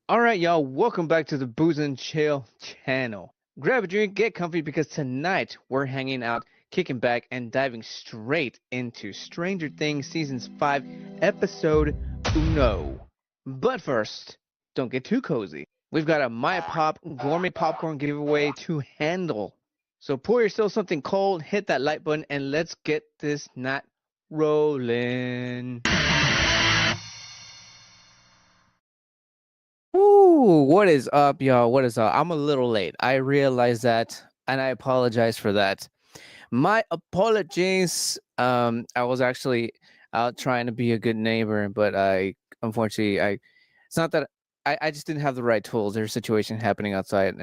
All right, y'all, welcome back to the Booze and Chill channel. Grab a drink, get comfy because tonight we're hanging out, kicking back, and diving straight into Stranger Things Seasons 5, Episode Uno. But first, don't get too cozy. We've got a My Pop gourmet popcorn giveaway to handle. So pour yourself something cold, hit that like button, and let's get this night rolling. Ooh, what is up, y'all? What is up? I'm a little late. I realize that, and I apologize for that. My apologies. I was actually out trying to be a good neighbor, but unfortunately, it's not that I just didn't have the right tools. There's a situation happening outside,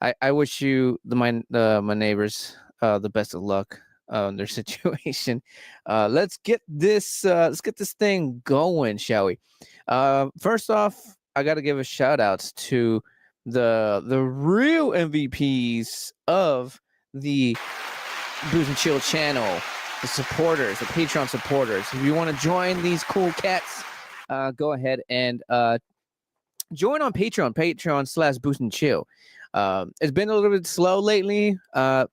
I wish my neighbors the best of luck on their situation. Let's get this thing going, shall we? First off, I got to give a shout out to the real MVPs of the Booze and Chill channel, the supporters, the Patreon supporters. If you want to join these cool cats, go ahead and join on Patreon/Boost and Chill. It's been a little bit slow lately. I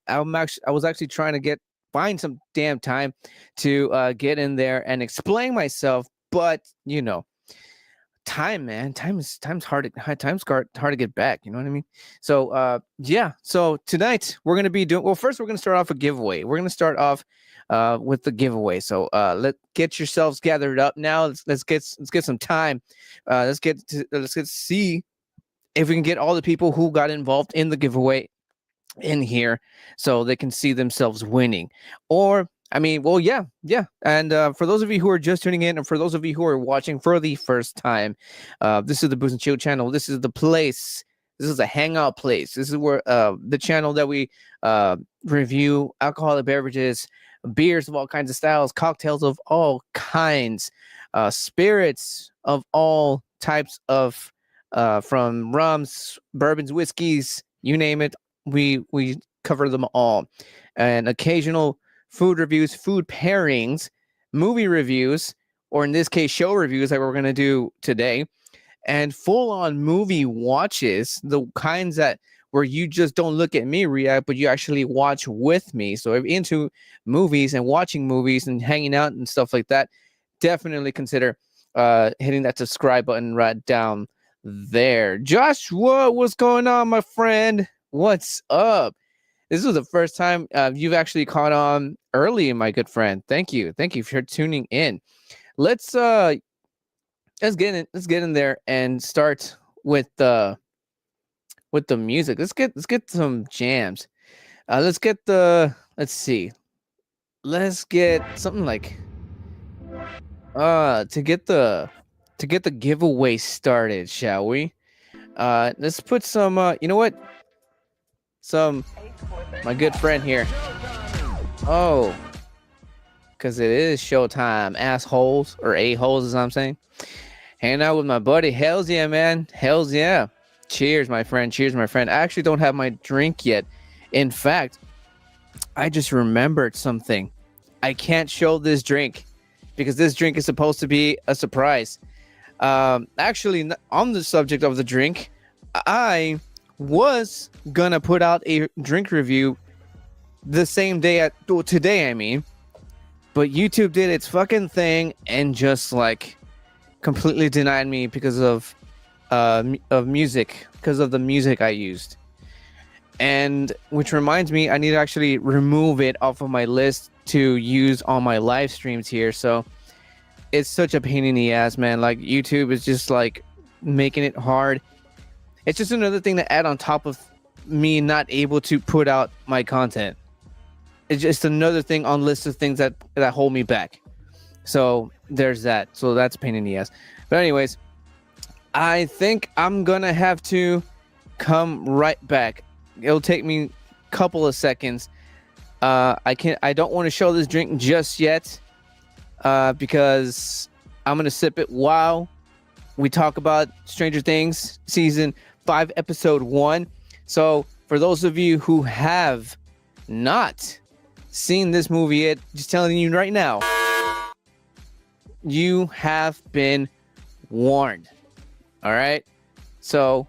was actually trying to find some damn time to get in there and explain myself, but time, man, time's hard to get back, you know what I mean? So yeah, so tonight we're gonna be doing, well, first we're gonna start off a giveaway. We're gonna start off with the giveaway. So let's get yourselves gathered up now. Let's get some time. Let's get to see if we can get all the people who got involved in the giveaway in here so they can see themselves winning. Or I mean, well, yeah. And for those of you who are just tuning in, and for those of you who are watching for the first time, this is the Boost and Chill channel. This is the place. This is a hangout place. This is where the channel that we review alcoholic beverages, beers of all kinds of styles, cocktails of all kinds, spirits of all types of, from rums, bourbons, whiskeys, you name it. We cover them all, and occasional food reviews, food pairings, movie reviews, or in this case, show reviews like we're going to do today, and full on movie watches, the kinds that where you just don't look at me react, but you actually watch with me. So if you're into movies and watching movies and hanging out and stuff like that, definitely consider hitting that subscribe button right down there. Joshua, what's going on, my friend? What's up? This is the first time you've actually caught on early, my good friend. Thank you for tuning in. Let's get in there and start with the music. Let's get some jams. Let's get something like to get the giveaway started, shall we? Let's put some you know what? My good friend here. Oh, because it is showtime, assholes, or a-holes, as I'm saying. Hanging out with my buddy. Hells yeah, man. Hells yeah. Cheers, my friend. Cheers, my friend. I actually don't have my drink yet. In fact, I just remembered something. I can't show this drink because this drink is supposed to be a surprise. Actually, on the subject of the drink, I was gonna put out a drink review the same day today, I mean, but YouTube did its fucking thing and just like completely denied me because of music, because of the music I used. And which reminds me, I need to actually remove it off of my list to use on my live streams here. So it's such a pain in the ass, man. Like YouTube is just like making it hard. It's just another thing to add on top of me not able to put out my content. It's just another thing on list of things that hold me back. So there's that. So that's a pain in the ass. But anyways, I think I'm gonna have to come right back. It'll take me a couple of seconds. I don't want to show this drink just yet, because I'm gonna sip it while we talk about Stranger Things season 5 episode 1. So for those of you who have not seen this movie yet, just telling you right now, you have been warned. All right, So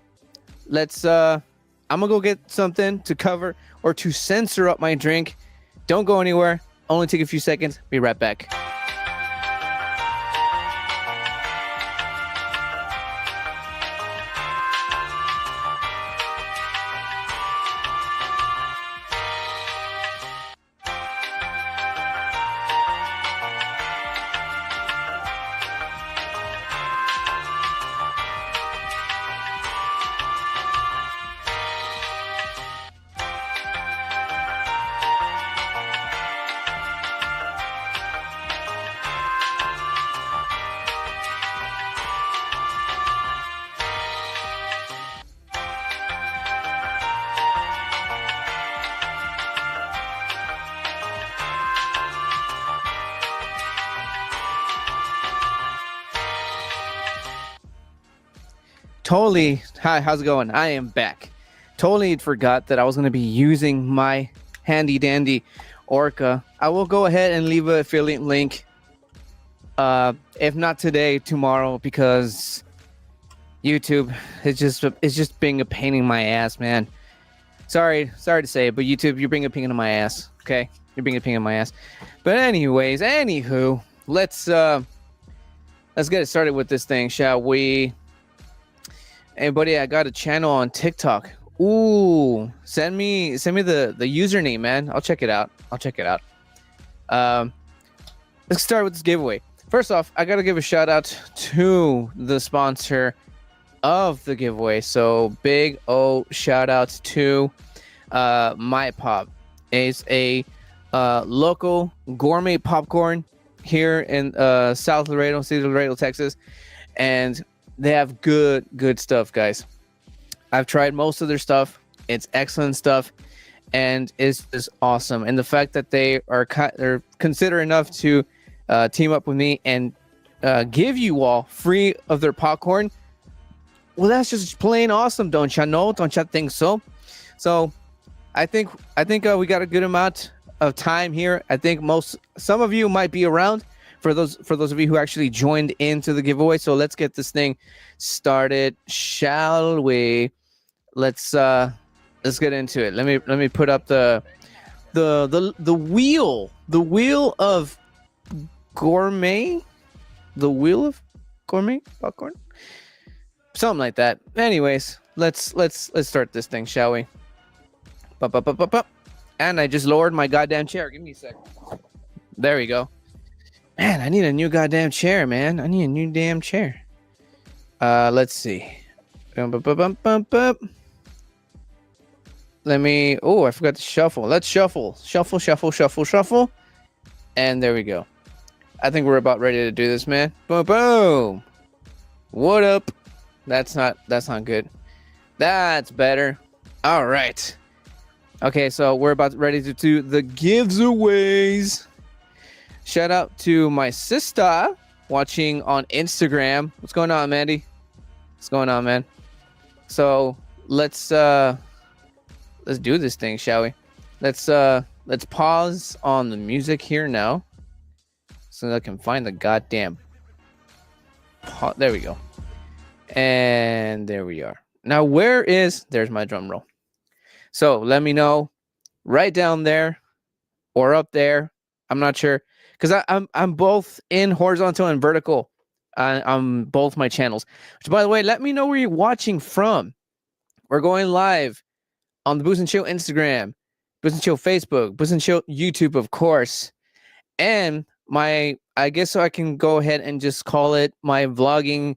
let's I'm gonna go get something to cover or to censor up my drink. Don't go anywhere. Only take a few seconds. Be right back. Totally. Hi, how's it going? I am back. Totally forgot that I was going to be using my handy dandy ORCA. I will go ahead and leave an affiliate link. If not today, tomorrow, because YouTube is just being a pain in my ass, man. Sorry to say it, but YouTube, you're being a pain in my ass. Okay, you're being a pain in my ass. But anywho, let's get it started with this thing, shall we? Hey buddy, I got a channel on TikTok. Ooh, send me the username, man. I'll check it out. Let's start with this giveaway. First off, I gotta give a shout out to the sponsor of the giveaway. So big O shout out to My Pop. It's a local gourmet popcorn here in South Laredo, City of Laredo, Texas, and they have good stuff, guys. I've tried most of their stuff. It's excellent stuff, and it's just awesome. And the fact that they're considerate enough to team up with me and give you all free of their popcorn, well, that's just plain awesome, don't you know? Don't you think so? So I think we got a good amount of time here. I think some of you might be around. For those of you who actually joined into the giveaway, so let's get this thing started, shall we? Let's get into it. Let me put up the wheel of gourmet, popcorn, something like that. Anyways, let's start this thing, shall we? And I just lowered my goddamn chair. Give me a sec. There we go. Man, I need a new goddamn chair, man. I need a new damn chair. Let's see. Let me... Oh, I forgot to shuffle. Let's shuffle. Shuffle. And there we go. I think we're about ready to do this, man. Boom, boom. What up? That's not good. That's better. All right. Okay, so we're about ready to do the giveaways. Shout out to my sister watching on Instagram. What's going on, Mandy? What's going on, man? So let's do this thing, shall we? Let's pause on the music here now, so that I can find the goddamn. There we go. And there we are. Now there's my drum roll. So let me know right down there or up there. I'm not sure. Because I'm both in horizontal and vertical on both my channels. Which, by the way, let me know where you're watching from. We're going live on the Boost and Chill Instagram, Boost and Chill Facebook, Boost and Chill YouTube, of course. And I guess so I can go ahead and just call it my vlogging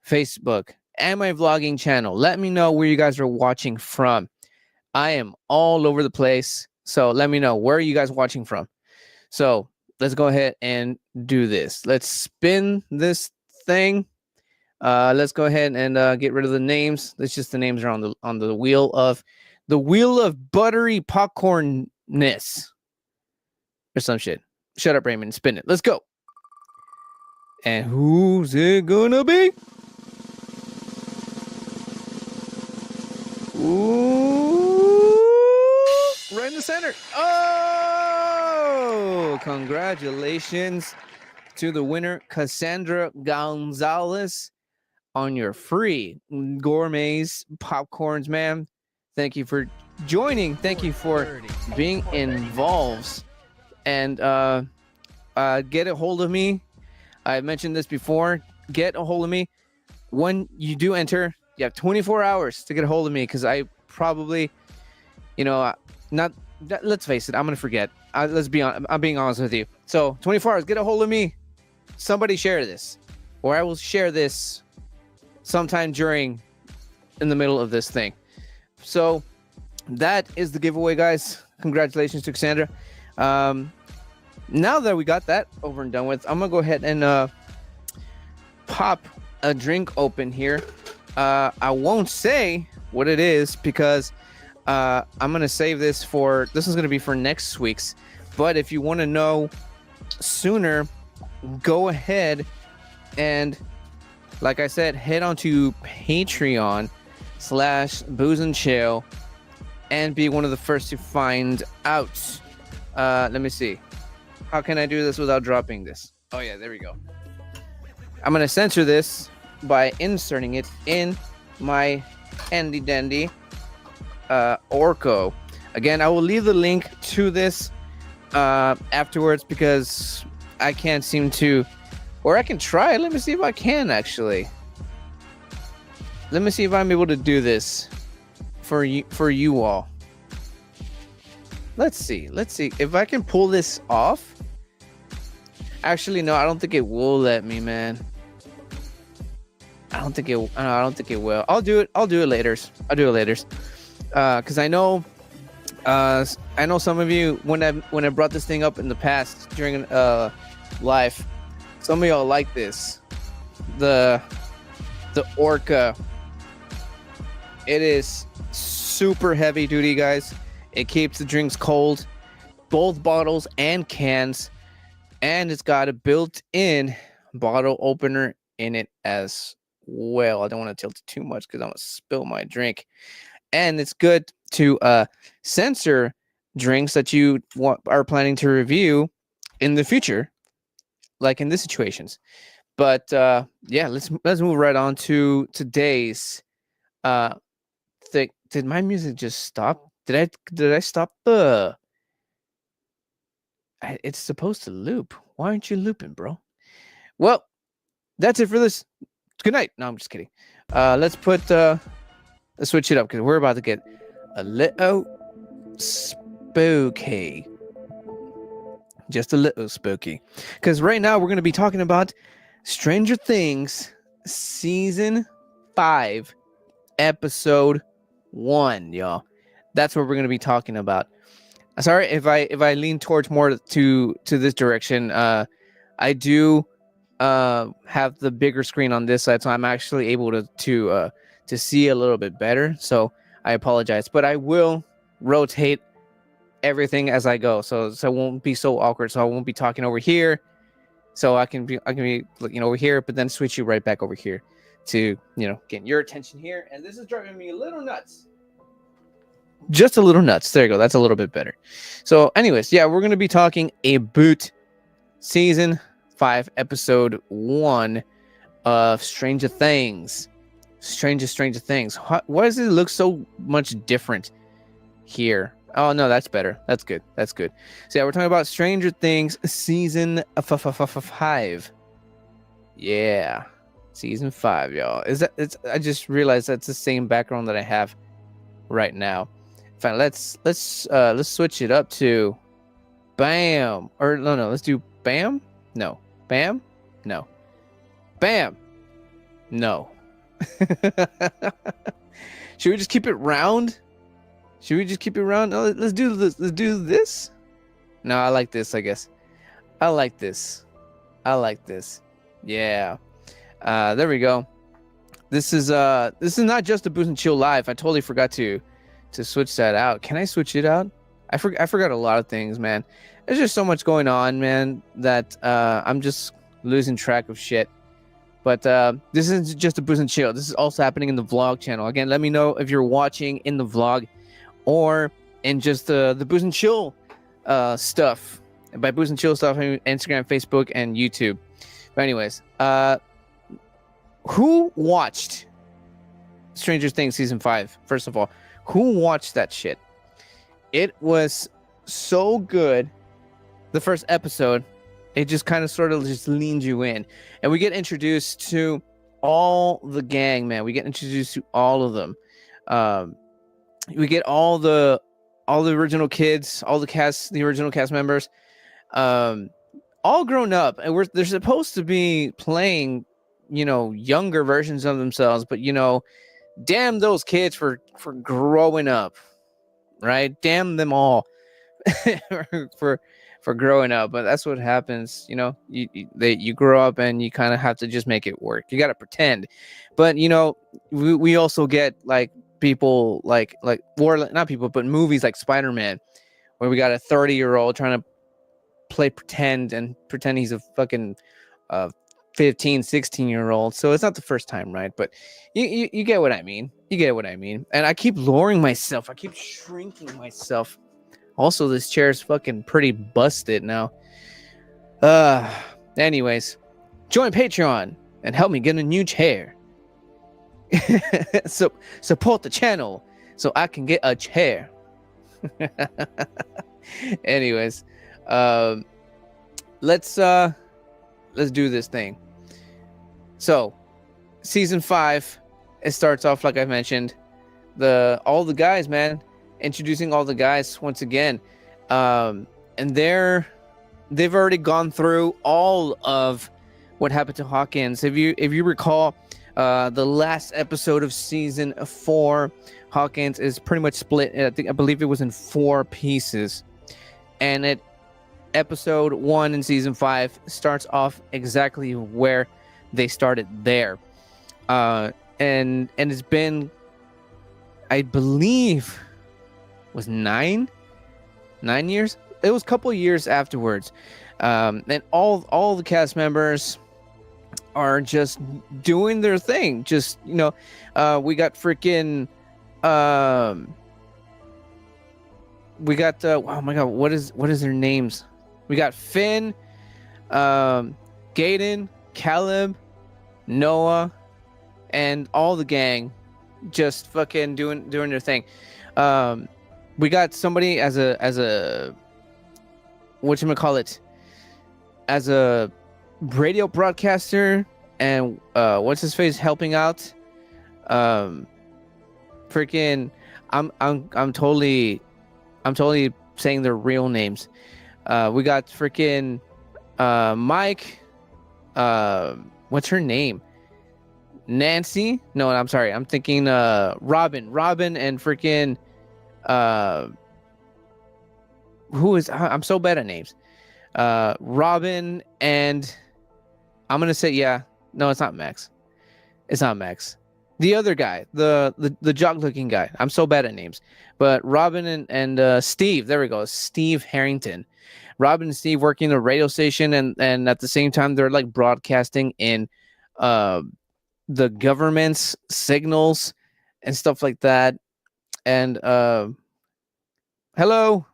Facebook and my vlogging channel. Let me know where you guys are watching from. I am all over the place. So let me know where are you guys watching from. So let's go ahead and do this. Let's spin this thing. Let's go ahead and get rid of the names. It's just the names are on the wheel of buttery popcornness or some shit. Shut up, Raymond. Spin it. Let's go. And who's it gonna be? Ooh, right in the center. Oh, congratulations to the winner, Cassandra Gonzalez. on your free gourmets, popcorns, man. Thank you for joining. Thank you for being involved. And get a hold of me. I mentioned this before. Get a hold of me. When you do enter, you have 24 hours to get a hold of me, because I probably, not. Let's face it, I'm gonna forget. I'm being honest with you. So 24 hours, get a hold of me. Somebody share this, or I will share this sometime in the middle of this thing. So that is the giveaway, guys. Congratulations to Cassandra. Now that we got that over and done with, I'm gonna go ahead and pop a drink open here. I won't say what it is, because I'm gonna save this is gonna be for next week's. But if you want to know sooner, go ahead and, like I said, head on to Patreon/boozeandchill and be one of the first to find out. Let me see. How can I do this without dropping this? Oh yeah, there we go. I'm gonna censor this by inserting it in my handy dandy ORCA. Again, I will leave the link to this afterwards, because I can't seem to, or I can try. Let me see if I can actually. Let me see if I'm able to do this for you all. Let's see if I can pull this off. Actually, no, I don't think it will let me, man. I don't think it will. I'll do it later. Because I know some of you, when I brought this thing up in the past during live, some of y'all like this. The ORCA. It is super heavy duty, guys. It keeps the drinks cold, both bottles and cans, and it's got a built-in bottle opener in it as well. I don't want to tilt it too much because I'm gonna spill my drink. And it's good to censor drinks that you are planning to review in the future, like in these situations. But yeah, let's move right on to today's thing. Did my music just stop? Did I stop the? It's supposed to loop. Why aren't you looping, bro? Well, that's it for this. Good night. No, I'm just kidding. Let's switch it up, because we're about to get a little spooky. Just a little spooky. Because right now we're going to be talking about Stranger Things Season 5, Episode 1, y'all. That's what we're going to be talking about. Sorry if I lean towards more to this direction. I do have the bigger screen on this side, so I'm actually able to see a little bit better. So I apologize, but I will rotate everything as I go, so it won't be so awkward. So I won't be talking over here, so I can be looking over here, but then switch you right back over here to get your attention here. And this is driving me a little nuts. Just a little nuts. There you go. That's a little bit better. So anyways, yeah, we're going to be talking about Season 5, Episode 1 of Stranger Things. Stranger Things. Why does it look so much different here? Oh, no, that's better. That's good. So yeah, we're talking about Stranger Things Season 5. Yeah. Season 5, y'all. I just realized that's the same background that I have right now. Fine, let's switch it up to bam. Or no, let's do bam. No. Bam. No. Bam. No. Should we just keep it round? No, let's do this. No, I like this, I guess. I like this. Yeah. There we go. This is not just a Booze and Chill live. I totally forgot to switch that out. Can I switch it out? I forgot a lot of things, man. There's just so much going on, man, that I'm just losing track of shit. But this isn't just a Booze and Chill. This is also happening in the vlog channel. Again, let me know if you're watching in the vlog or in just the Booze and Chill stuff. And by Booze and Chill stuff, I mean Instagram, Facebook, and YouTube. But anyways, Who watched Stranger Things season 5? First of all, who watched that shit? It was so good. The first episode, it just kind of sort of just leans you in, and we get introduced to all the gang, man. We get introduced to all of them. We get all the original kids, all the original cast members, all grown up, and they're supposed to be playing, younger versions of themselves, but damn those kids for growing up, right? Damn them all for growing up. But that's what happens, you grow up and you kind of have to just make it work. You got to pretend. But we also get like people like or not people, but movies like Spider-Man, where we got a 30-year-old trying to pretend he's a fucking 15, 16-year-old. So it's not the first time, right? But you get what I mean. And I keep lowering myself. I keep shrinking myself. Also, this chair is fucking pretty busted now. Anyways, join Patreon and help me get a new chair. So support the channel so I can get a chair. Anyways, let's do this thing. So, season 5, it starts off like I mentioned, all the guys, man, introducing all the guys once again, and they've already gone through all of what happened to Hawkins. If you recall, the last episode of season 4, Hawkins is pretty much split. I believe it was in 4 pieces, and episode 1 in season 5 starts off exactly where they started there, and it's been, I believe, was 9 years. It was a couple of years afterwards, and all the cast members are just doing their thing. Just we got freaking we got oh my god, what is their names? We got Finn, Gaiden, Caleb, Noah, and all the gang just fucking doing their thing. We got somebody as a whatchamacallit, as a radio broadcaster, and what's his face helping out. Freaking I'm totally saying their real names. We got freaking Mike, what's her name? Nancy? No, I'm sorry. I'm thinking Robin, and freaking who is, I'm so bad at names. Robin, and I'm gonna say, no, it's not Max. The other guy, the jock looking guy. I'm so bad at names. But Robin and Steve, there we go, Steve Harrington. Robin and Steve working a radio station, and at the same time they're like broadcasting in the government's signals and stuff like that. And hello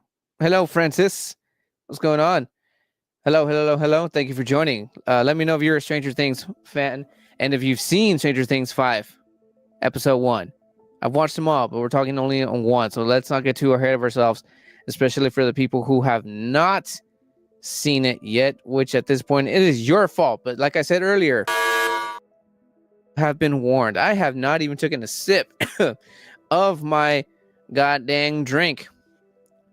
Francis, what's going on? Hello. Thank you for joining. Let me know if you're a Stranger Things fan and if you've seen Stranger Things 5 episode 1. I've watched them all, but we're talking only on 1, so let's not get too ahead of ourselves, especially for the people who have not seen it yet, which at this point it is your fault. But like I said earlier, have been warned. I have not even taken a sip of my goddamn drink.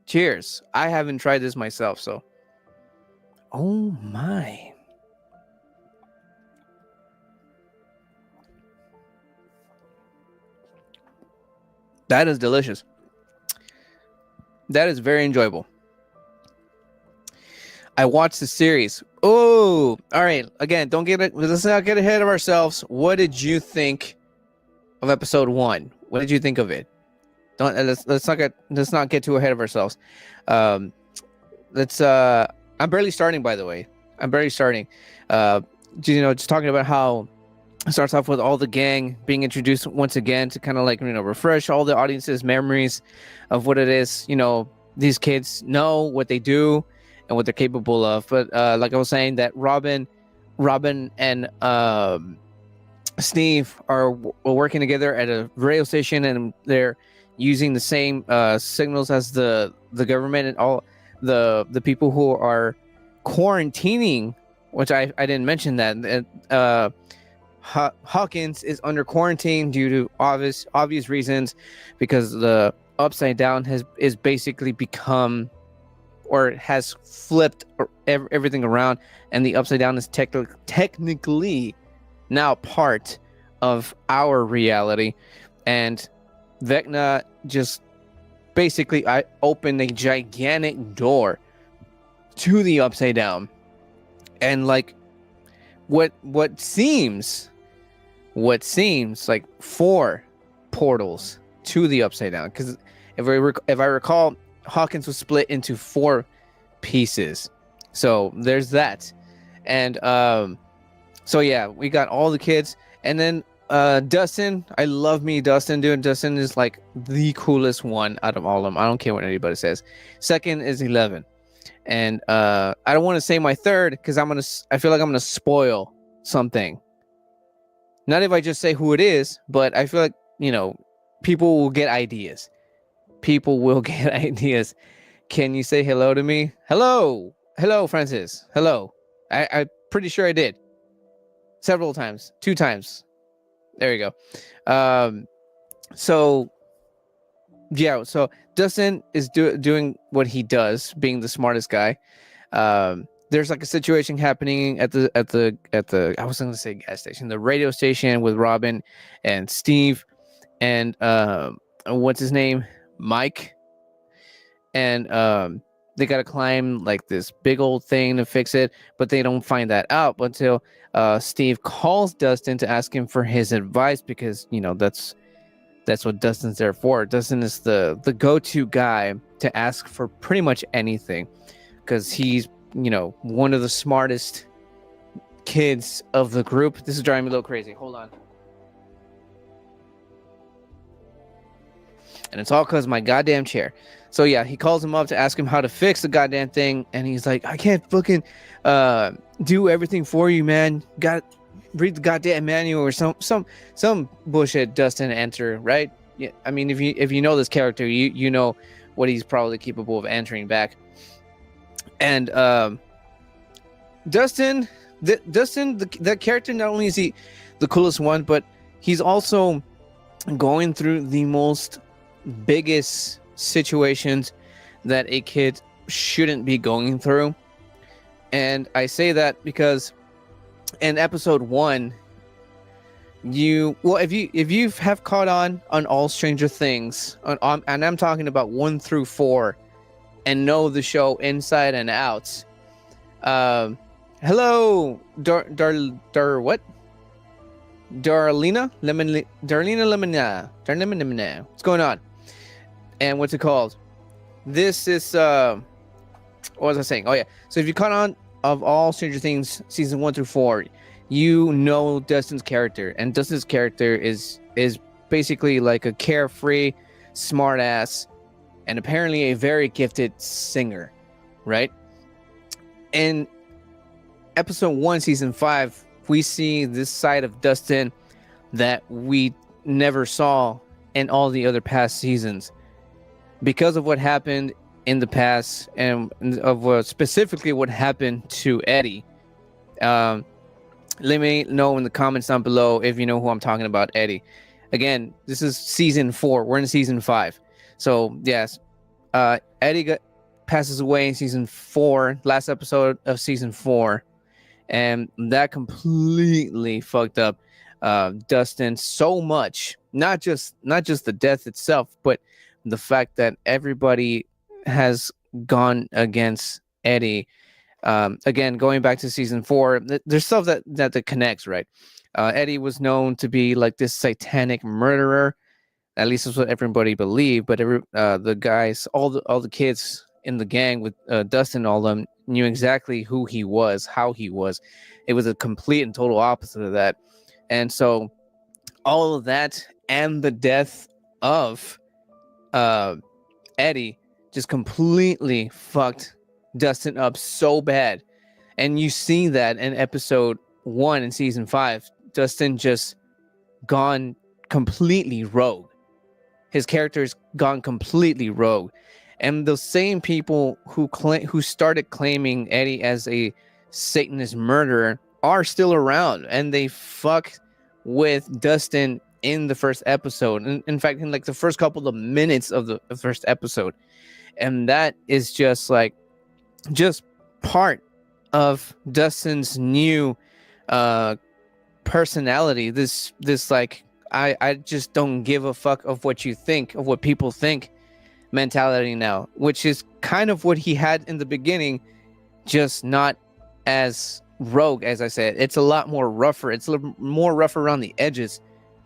Cheers. I haven't tried this myself, so oh my. That is delicious. That is very enjoyable. I watched the series. Oh, all right. Again, let's not get ahead of ourselves. What did you think of episode 1? What did you think of it? Let's not get too ahead of ourselves. I'm barely starting, by the way. I'm barely starting. Just talking about how it starts off with all the gang being introduced once again to kind of like, refresh all the audience's memories of what it is, these kids know what they do and what they're capable of. But like I was saying, that Robin and Steve are working together at a radio station, and they're using the same signals as the government and all the people who are quarantining. Which I didn't mention that. Hawkins is under quarantine due to obvious reasons, because the Upside Down is basically become, or has flipped everything around, and the Upside Down is technically now part of our reality. And Vecna just basically opened a gigantic door to the Upside Down, and like what seems like 4 portals to the Upside Down, because if I recall, Hawkins was split into 4 pieces. So there's that. And so yeah, we got all the kids. And then Dustin, I love me Dustin, dude. Dustin is like the coolest one out of all of them. I don't care what anybody says. Second is 11. And I don't want to say my third, because I feel like I'm gonna spoil something. Not if I just say who it is, but I feel like, people will get ideas. People will get ideas. Can you say hello to me? Hello, Francis. Hello. I'm pretty sure I did. Several times, 2 times. There you go. So yeah, so Dustin is doing what he does, being the smartest guy. There's like a situation happening at the I was going to say gas station, the radio station, with Robin and Steve and what's his name, Mike, and they got to climb like this big old thing to fix it, but they don't find that out until Steve calls Dustin to ask him for his advice, because that's what Dustin's there for. Dustin is the go-to guy to ask for pretty much anything, because he's one of the smartest kids of the group. This is driving me a little crazy. Hold on. And it's all because of my goddamn chair. So yeah, he calls him up to ask him how to fix the goddamn thing, and he's like, I can't fucking do everything for you, man. Got read the goddamn manual or some bullshit Dustin answer, right? Yeah, I mean, if you know this character, you know what he's probably capable of answering back. And Dustin, that character, not only is he the coolest one, but he's also going through the most biggest situations that a kid shouldn't be going through. And I say that because in episode 1, if you have caught on all Stranger Things, and I'm talking about 1 through 4, and know the show inside and out. Hello, Darlina Lemon. What's going on? And what's it called? This is what was I saying? Oh yeah. So if you caught on of all Stranger Things season 1 through 4, you know Dustin's character, and Dustin's character is basically like a carefree, smart ass, and apparently a very gifted singer, right? In episode 1, season 5, we see this side of Dustin that we never saw in all the other past seasons, because of what happened in the past, and of specifically what happened to Eddie. Let me know in the comments down below if you know who I'm talking about, Eddie. Again, this is season 4. We're in season 5. So yes, Eddie passes away in season 4, last episode of season 4, and that completely fucked up Dustin so much. Not just the death itself, but the fact that everybody has gone against Eddie. Again, going back to season 4, there's stuff that connects, right? Eddie was known to be like this satanic murderer. At least that's what everybody believed. But the guys, all the kids in the gang with Dustin, all of them knew exactly who he was, how he was. It was a complete and total opposite of that. And so all of that and the death of Eddie just completely fucked Dustin up so bad. And you see that in episode 1 in season 5. Dustin just gone completely rogue. His character's gone completely rogue. And the same people who started claiming Eddie as a Satanist murderer are still around, and they fuck with Dustin in the first episode. In fact, in like the first couple of minutes of the first episode. And that is just part of Dustin's new personality. This like, I just don't give a fuck of what you think, of what people think mentality now, which is kind of what he had in the beginning, just not as rogue. As I said, it's a lot more rougher. It's a little more rough around the edges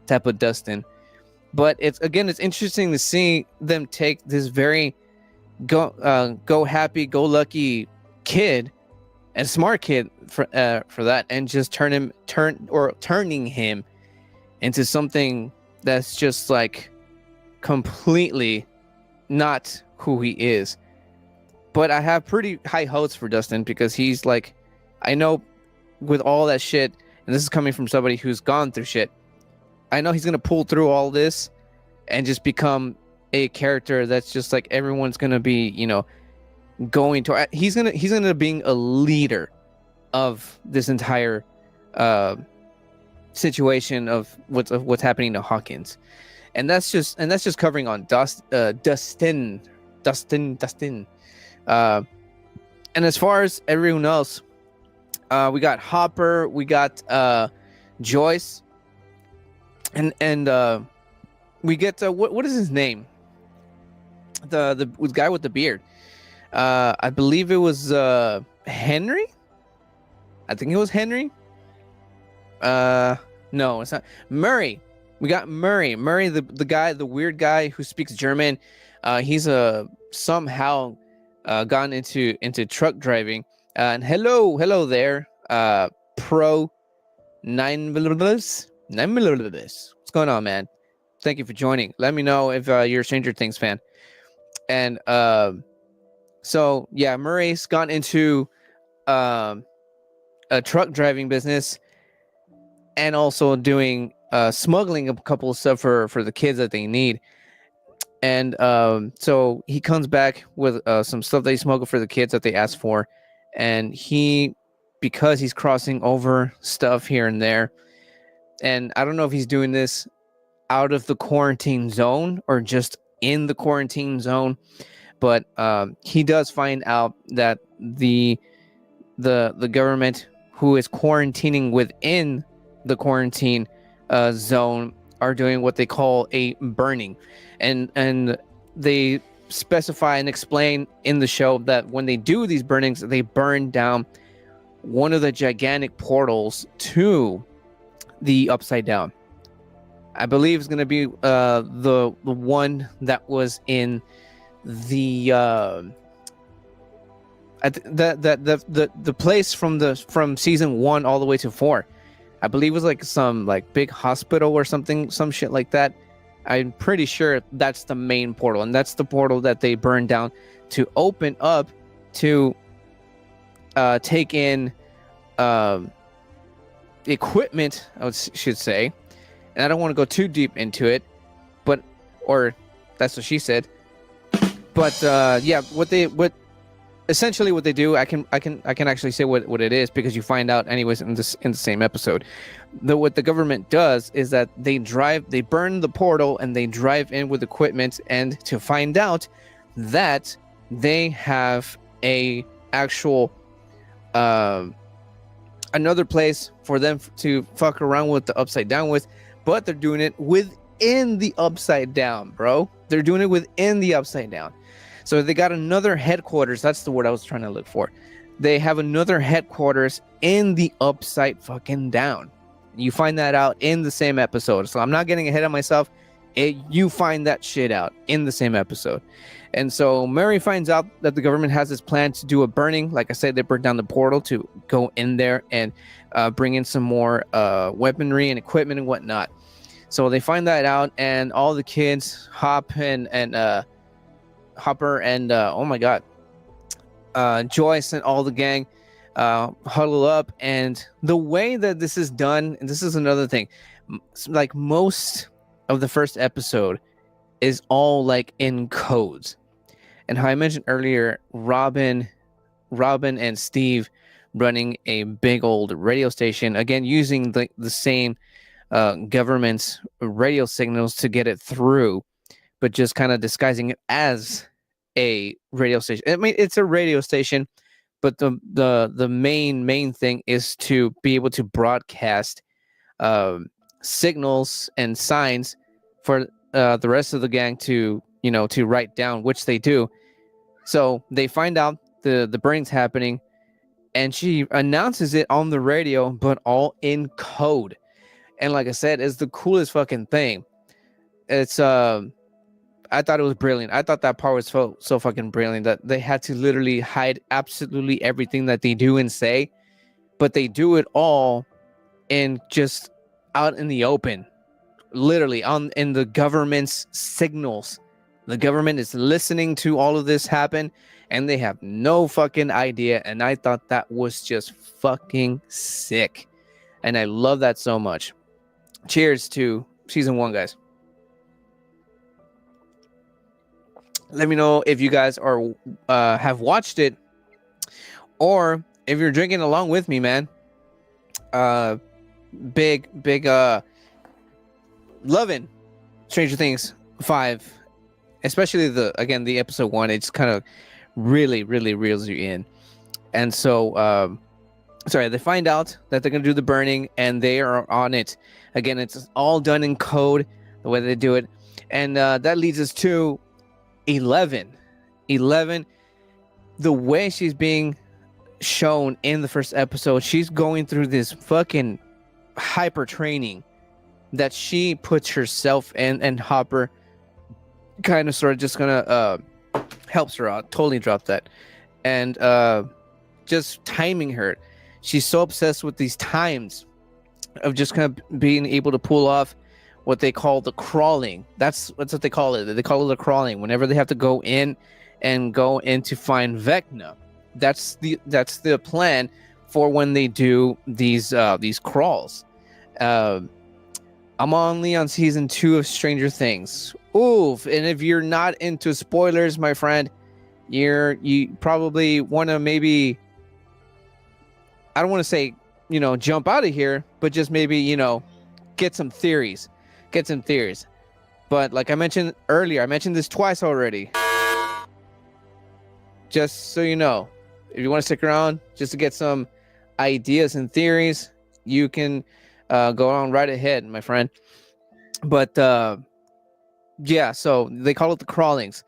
type of Dustin. But it's interesting to see them take this very go happy go lucky kid and smart kid for that, and just turning him into something that's just like completely not who he is. But I have pretty high hopes for Dustin, because he's like, I know with all that shit, and this is coming from somebody who's gone through shit, I know he's gonna pull through all this and just become a character that's just like everyone's gonna be, going to. He's gonna being a leader of this entire situation of what's happening to Hawkins, and that's just covering on Dustin. And as far as everyone else, we got Hopper, we got Joyce, and we get what is his name? The guy with the beard. I believe it was Henry. I think it was Henry. No, it's not. Murray. We got Murray. Murray, the guy, the weird guy who speaks German. He's somehow gone into truck driving. And hello there, Pro 9 What's going on, man? Thank you for joining. Let me know if you're a Stranger Things fan. And so yeah, Murray's gone into a truck driving business, and also doing smuggling a couple of stuff for the kids that they need. And so he comes back with some stuff they smuggle for the kids that they asked for, and because he's crossing over stuff here and there, and I don't know if he's doing this out of the quarantine zone or just in the quarantine zone, but he does find out that the government, who is quarantining within the quarantine zone, are doing what they call a burning, and they specify and explain in the show that when they do these burnings, they burn down one of the gigantic portals to the Upside Down. I believe it's going to be the one that was in the the place from season 1 all the way to 4. I believe it was like some like big hospital or something, some shit like that. I'm pretty sure that's the main portal, and that's the portal that they burned down to open up to take in equipment, should say. And I don't want to go too deep into it, or that's what she said. But yeah, what essentially what they do, I can actually say what it is, because you find out anyways in the same episode. What the government does is that they burn the portal and they drive in with equipment, and to find out that they have a actual another place for them to fuck around with the Upside Down with, but they're doing it within the Upside Down, bro. They're doing it within the Upside Down. So they got another headquarters. That's the word I was trying to look for. They have another headquarters in the Upside fucking Down. You find that out in the same episode. So I'm not getting ahead of myself. You find that shit out in the same episode. And so Murray finds out that the government has this plan to do a burning. Like I said, they burned down the portal to go in there and bring in some more weaponry and equipment and whatnot. So they find that out, and all the kids, Hopper and oh my god, Joyce and all the gang huddle up. And the way that this is done, and this is another thing, like most of the first episode is all like in codes. And how I mentioned earlier, Robin and Steve running a big old radio station, again using the same government's radio signals to get it through, but just kind of disguising it as a radio station. I mean, it's a radio station, but the main thing is to be able to broadcast signals and signs for the rest of the gang to write down, which they do. So they find out the burning's happening, and she announces it on the radio, but all in code. And like I said, it's the coolest fucking thing. It's I thought it was brilliant. I thought that part was so fucking brilliant that they had to literally hide absolutely everything that they do and say, but they do it all in just out in the open, literally in the government's signals. The government is listening to all of this happen, and they have no fucking idea. And I thought that was just fucking sick, and I love that so much. Cheers to season 1, guys. Let me know if you guys are have watched it, or if you're drinking along with me, man. Big loving Stranger Things 5, especially the episode 1. It's kind of really reels you in. And so they find out that they're gonna do the burning, and they are on it. Again, it's all done in code, the way they do it. And that leads us to 11. The way she's being shown in the first episode, she's going through this fucking hyper training that she puts herself in, and Hopper kind of sort of just gonna helps her out. Totally dropped that. And just timing her. She's so obsessed with these times of just kind of being able to pull off what they call the crawling. That's what they call it. They call it the crawling. Whenever they have to go in to find Vecna, that's the plan for when they do these crawls. I'm only on season 2 of Stranger Things. Oof! And if you're not into spoilers, my friend, you probably want to maybe, I don't want to say jump out of here, but just maybe get some theories. But like I mentioned earlier, I mentioned this twice already. Just so you know, if you want to stick around just to get some ideas and theories, you can go on right ahead, my friend. But yeah, so they call it the crawlings.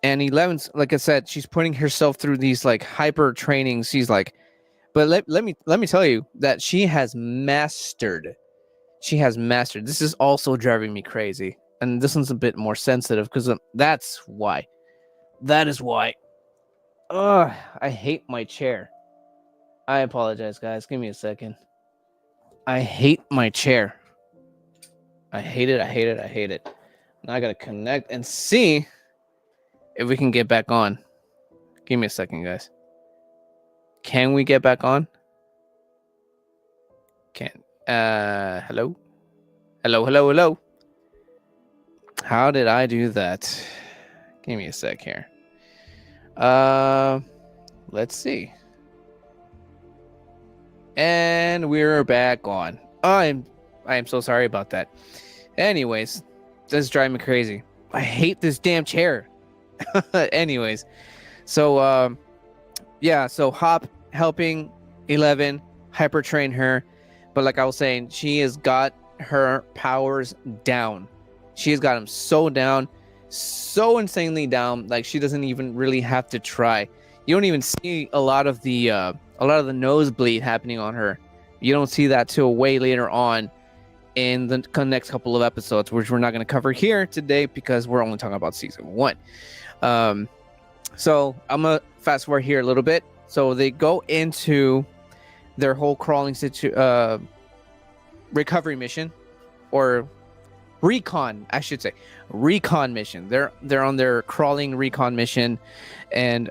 And 11's, like I said, she's putting herself through these like hyper trainings. She's like, but let me tell you that she has mastered. This is also driving me crazy. And this one's a bit more sensitive because that is why. Ugh, I hate my chair. I apologize, guys. Give me a second. I hate my chair. I hate it. Now I gotta connect and see if we can get back on. Give me a second, guys. Can we get back on? Hello? Hello? How did I do that? Give me a sec here. Let's see. And we're back on. I am so sorry about that. Anyways, this is driving me crazy. I hate this damn chair. Anyways, so yeah, so Hop helping 11 hyper train her, but like I was saying, she has got her powers down. She has got them so down, so insanely down, like she doesn't even really have to try. You don't even see a lot of the nosebleed happening on her. You don't see that till way later on in the next couple of episodes, which we're not going to cover here today because we're only talking about season 1. So I'm gonna fast forward here a little bit. So they go into their whole crawling recovery mission, or recon, I should say, recon mission. They're on their crawling recon mission, and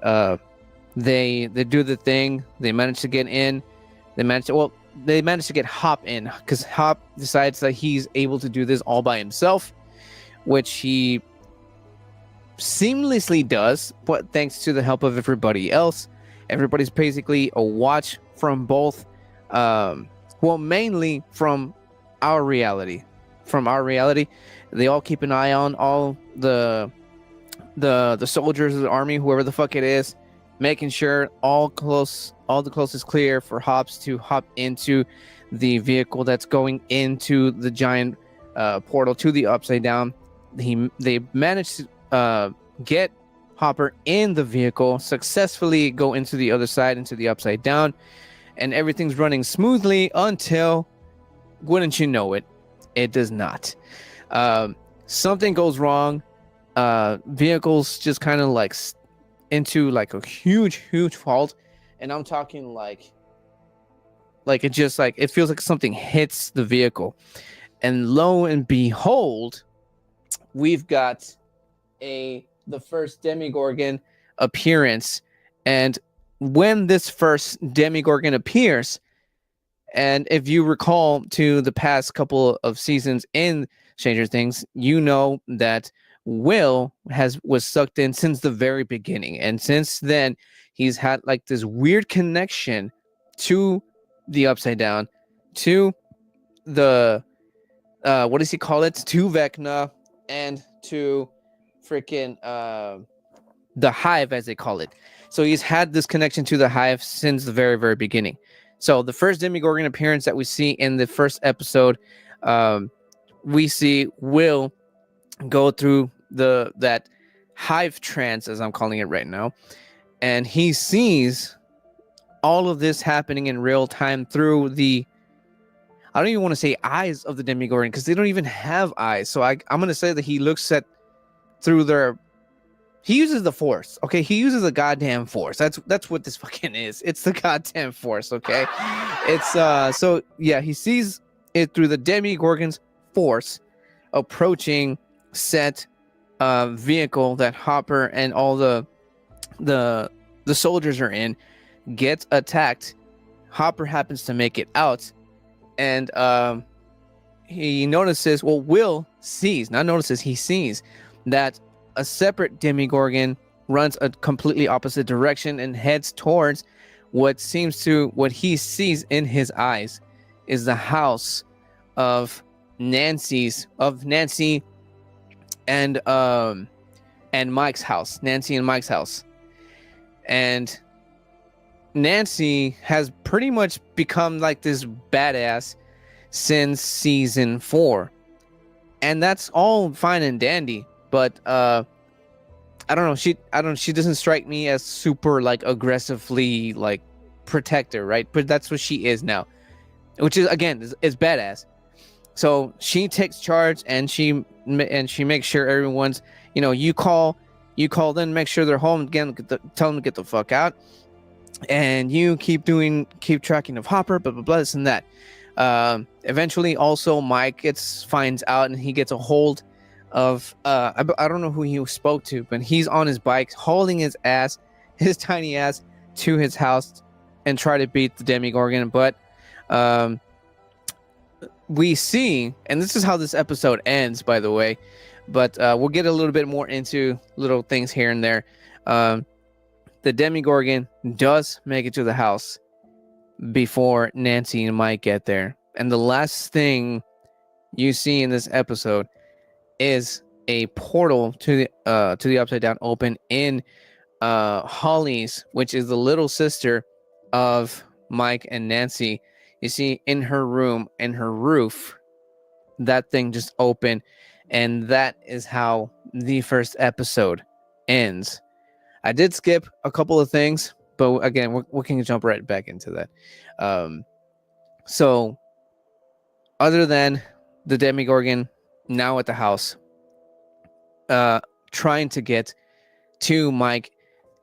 they do the thing. They manage to get in. they manage to get Hop in, because Hop decides that he's able to do this all by himself, which he seamlessly does, but thanks to the help of everybody else. Everybody's basically a watch from both, mainly from our reality. They all keep an eye on all the soldiers of the army, whoever the fuck it is, making sure all the coast is clear for Hops to hop into the vehicle that's going into the giant portal to the Upside Down. They managed to get Hopper in the vehicle, successfully go into the other side, into the Upside Down, and everything's running smoothly until, wouldn't you know it, it does not. Something goes wrong. Vehicles just kind of like into like a huge fault, and I'm talking like it just like it feels like something hits the vehicle, and lo and behold, we've got the first Demogorgon appearance. And when this first Demogorgon appears, and if you recall to the past couple of seasons in Stranger Things, you know that Will was sucked in since the very beginning, and since then he's had like this weird connection to the Upside Down, to the what does he call it, to Vecna, and to freaking the Hive, as they call it. So he's had this connection to the Hive since the very, very beginning. So the first Demogorgon appearance that we see in the first episode, we see Will go through that Hive trance, as I'm calling it right now, and he sees all of this happening in real time through the, I don't even want to say eyes of the Demogorgon, because they don't even have eyes. So I'm going to say that he looks at through he uses the Force. Okay, he uses the goddamn Force. That's what this fucking is. It's the goddamn Force. Okay, it's so yeah, he sees it through the Demogorgon's Force approaching set vehicle that Hopper and all the soldiers are in, gets attacked. Hopper happens to make it out, and he notices, Will sees, not notices, he sees that a separate Demogorgon runs a completely opposite direction and heads towards what he sees in his eyes is the house of Nancy and Mike's house. Nancy and Mike's house. And Nancy has pretty much become like this badass since season 4. And that's all fine and dandy, but I don't know, she doesn't strike me as super like aggressively like protector, right? But that's what she is now, which is again is badass. So she takes charge, and she makes sure everyone's, you call them, make sure they're home again, tell them to get the fuck out, and you keep tracking of Hopper, blah blah blah, this and that. Eventually also Mike finds out, and he gets a hold of I don't know who he spoke to, but he's on his bike holding his tiny ass to his house and try to beat the Demogorgon. But we see, and this is how this episode ends, by the way, but we'll get a little bit more into little things here and there. The Demogorgon does make it to the house before Nancy and Mike get there, and the last thing you see in this episode is a portal to the Upside Down open in Holly's, which is the little sister of Mike and Nancy. You see in her room, in her roof, that thing just opened, and that is how the first episode ends. I did skip a couple of things, but again, we can jump right back into that. So other than the Demogorgon now at the house, trying to get to Mike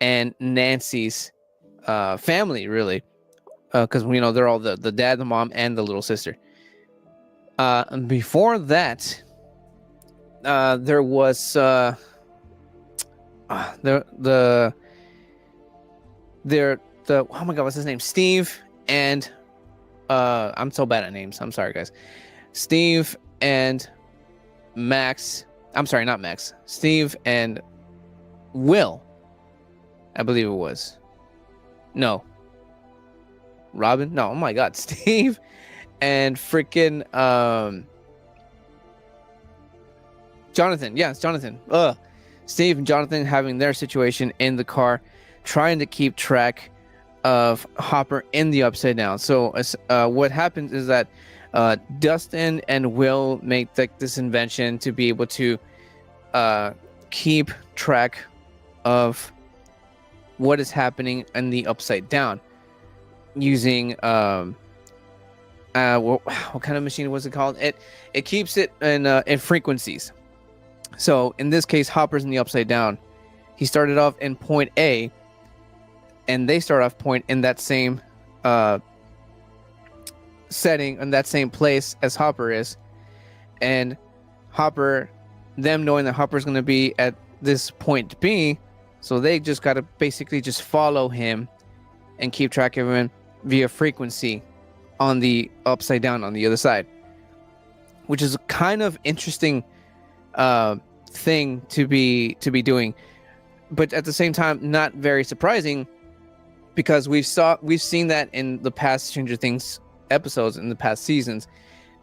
and Nancy's family, really, because they're all the dad, the mom, and the little sister. And before that, there was the oh my god, what's his name? Steve and I'm so bad at names. I'm sorry, guys. Steve and Max. I'm sorry, not Max. Steve and Will. I believe it was. No. Robin? No, oh my god. Steve and freaking Jonathan. Yeah, it's Jonathan. Steve and Jonathan having their situation in the car, trying to keep track of Hopper in the Upside Down. So what happens is that Dustin and Will make this invention to be able to keep track of what is happening in the Upside Down using what kind of machine was it called? It keeps it in frequencies. So in this case, Hopper's in the Upside Down. He started off in point A, and they start off point in that same setting, in that same place as Hopper is. And Hopper, them knowing that Hopper's going to be at this point B, so they just got to basically just follow him and keep track of him via frequency on the Upside Down on the other side, which is a kind of interesting thing to be doing, but at the same time not very surprising, because we've seen that in the past Stranger Things episodes in the past seasons.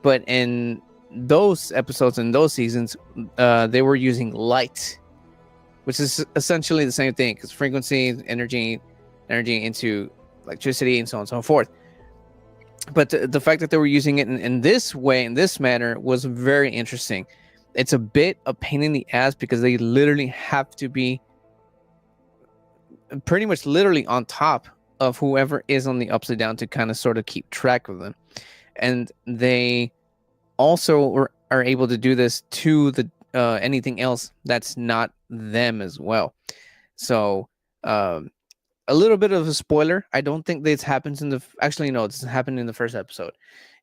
But in those episodes in those seasons, they were using light, which is essentially the same thing, because frequency, energy into electricity, and so on and so forth. But the fact that they were using it in this way, in this manner, was very interesting. It's a bit a pain in the ass, because they literally have to be pretty much literally on top of whoever is on the Upside Down to kind of sort of keep track of them. And they also are able to do this to the anything else that's not them as well. So a little bit of a spoiler. I don't think this happens actually, no, this happened in the first episode.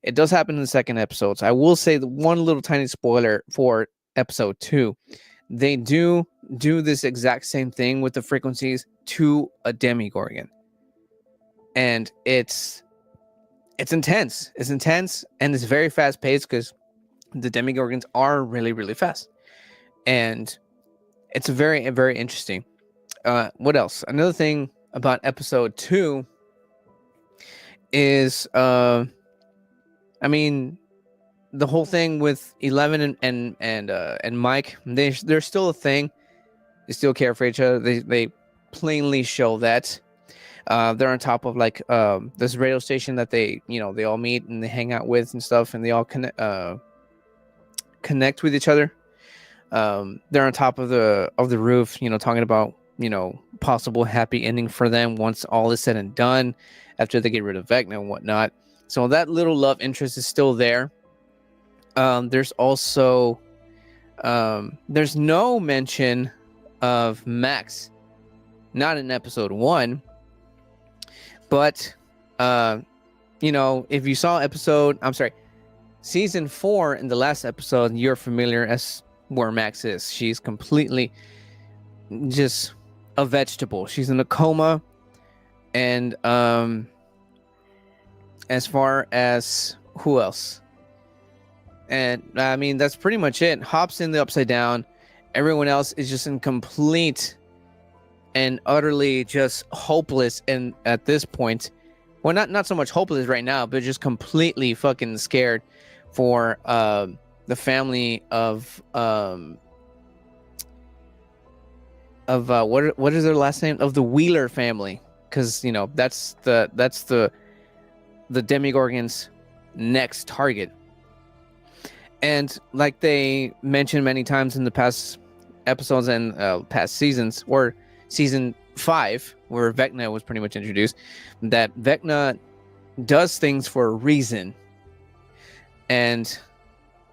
It does happen in the second episode. So I will say the one little tiny spoiler for episode 2. They do this exact same thing with the frequencies to a Demogorgon. And it's intense. It's intense, and it's very fast paced, because the Demogorgons are really, really fast. And it's very, very interesting. What else? Another thing about episode 2 is I mean, the whole thing with Eleven and Mike, they're still a thing. They still care for each other. They plainly show that. They're on top of this radio station that they all meet and they hang out with and stuff, and they all connect with each other. They're on top of the roof, talking about possible happy ending for them once all is said and done, after they get rid of Vecna and whatnot. So that little love interest is still there. There's also there's no mention of Max, not in episode 1, but if you saw season 4, in the last episode, you're familiar as where Max is. She's completely just a vegetable. She's in a coma. And as far as who else? And I mean, that's pretty much it. Hop's in the Upside Down. Everyone else is just in complete and utterly just hopeless. And at this point, well, not so much hopeless right now, but just completely fucking scared for the family of what is their last name, of the Wheeler family, because that's the Demogorgon's next target. And like they mentioned many times in the past episodes and past seasons, or season 5, where Vecna was pretty much introduced, that Vecna does things for a reason. And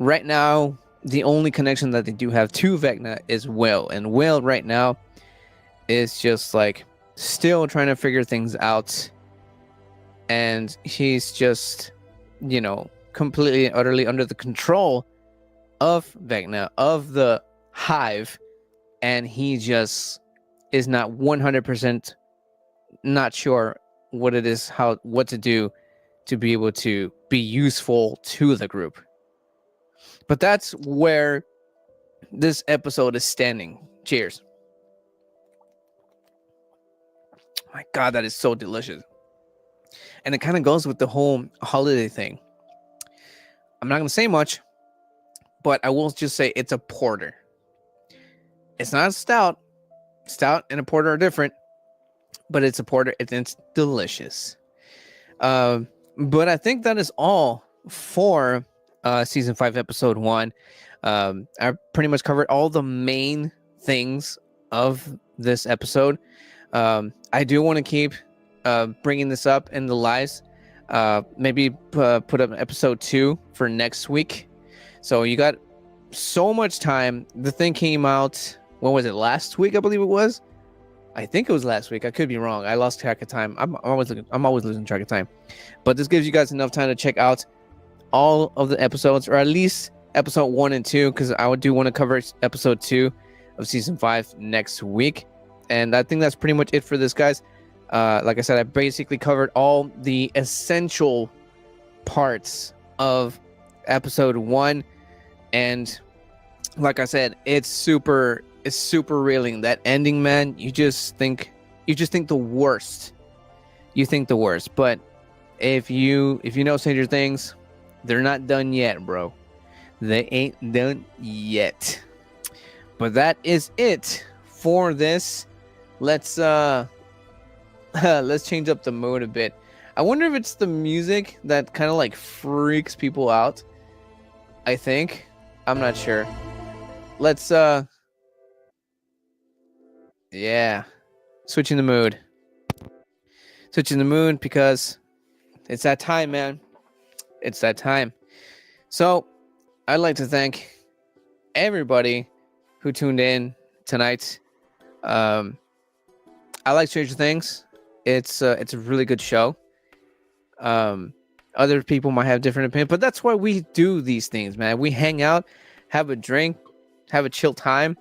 right now, the only connection that they do have to Vecna is Will. And Will right now is just still trying to figure things out. And he's just, completely and utterly under the control of Vecna, of the Hive. And he just is not 100% not sure what it is, what to do to be able to be useful to the group. But that's where this episode is standing. Cheers. My God, that is so delicious. And it kind of goes with the whole holiday thing. I'm not going to say much, but I will just say it's a porter. It's not a stout. Stout and a porter are different, but it's a porter. It's delicious. But I think that is all for season 5, episode 1. I pretty much covered all the main things of this episode. I do want to keep bringing this up in the lives. Maybe put up episode 2 for next week. So you got so much time. The thing came out, when was it? Last week, I believe it was. I think it was last week. I could be wrong. I lost track of time. I'm always losing track of time. But this gives you guys enough time to check out all of the episodes, or at least episode 1 and 2, because I do want to cover episode 2 of season 5 next week. And I think that's pretty much it for this, guys. Like I said, I basically covered all the essential parts of episode 1. And like I said, it's super reeling. That ending, man, you just think the worst. You think the worst. But if you know Stranger Things, they're not done yet, bro. They ain't done yet. But that is it for this. Let's change up the mood a bit. I wonder if it's the music that kind of like freaks people out. I think. I'm not sure. Let's yeah. Switching the mood. Switching the mood because it's that time, man. It's that time. So, I'd like to thank everybody who tuned in tonight. I like Stranger Things. It's a really good show. Other people might have different opinions, but that's why we do these things, man. We hang out, have a drink, have a chill time.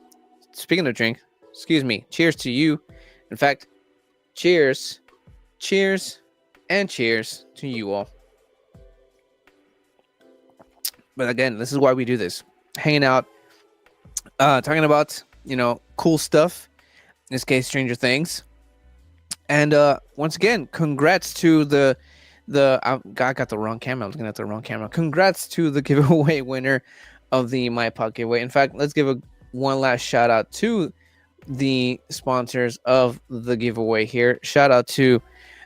Speaking of drink, excuse me, cheers to you. In fact, cheers, and cheers to you all. But again, this is why we do this. Hanging out, talking about, cool stuff. In this case, Stranger Things. And once again, congrats to the I got the wrong camera. I was looking at the wrong camera. Congrats to the giveaway winner of the My Pop giveaway. In fact, let's give one last shout out to the sponsors of the giveaway here. Shout out to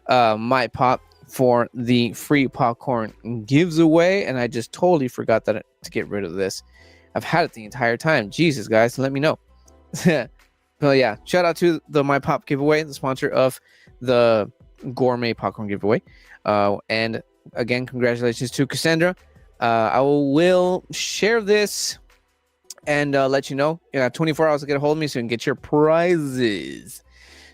My Pop for the free popcorn giveaway. And I just totally forgot to get rid of this. I've had it the entire time. Jesus, guys, let me know. But yeah, shout out to the My Pop giveaway, the sponsor of the gourmet popcorn giveaway. And again, congratulations to Cassandra. I will share this and let you know. You got 24 hours to get a hold of me so you can get your prizes.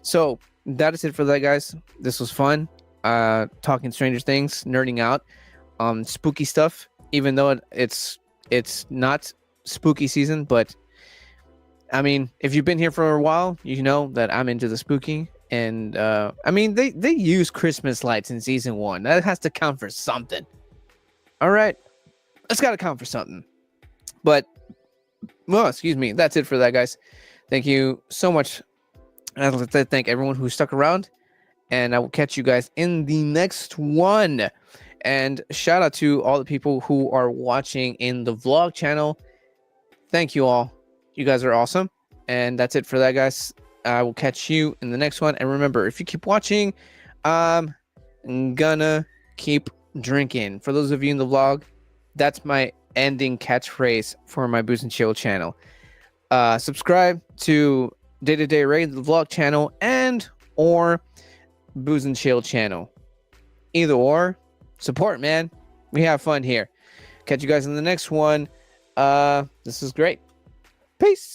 So that is it for that, guys. This was fun. Talking Stranger Things, nerding out on spooky stuff, even though it's not spooky season, but I mean, if you've been here for a while, you know that I'm into the spooky. And I mean, they use Christmas lights in season 1. That has to count for something. All right, that's got to count for something. But well, excuse me, that's it for that, guys. Thank you so much. I'd like to thank everyone who stuck around, and I will catch you guys in the next one. And shout out to all the people who are watching in the vlog channel. Thank you all. You guys are awesome. And that's it for that, guys. I will catch you in the next one. And remember, if you keep watching, I'm gonna keep drinking. For those of you in the vlog, that's my ending catchphrase for my Booze and Chill channel. Subscribe to Day to Day Raid, the vlog channel, and or Booze and Chill channel. Either or, support, man. We have fun here. Catch you guys in the next one. This is great. Peace.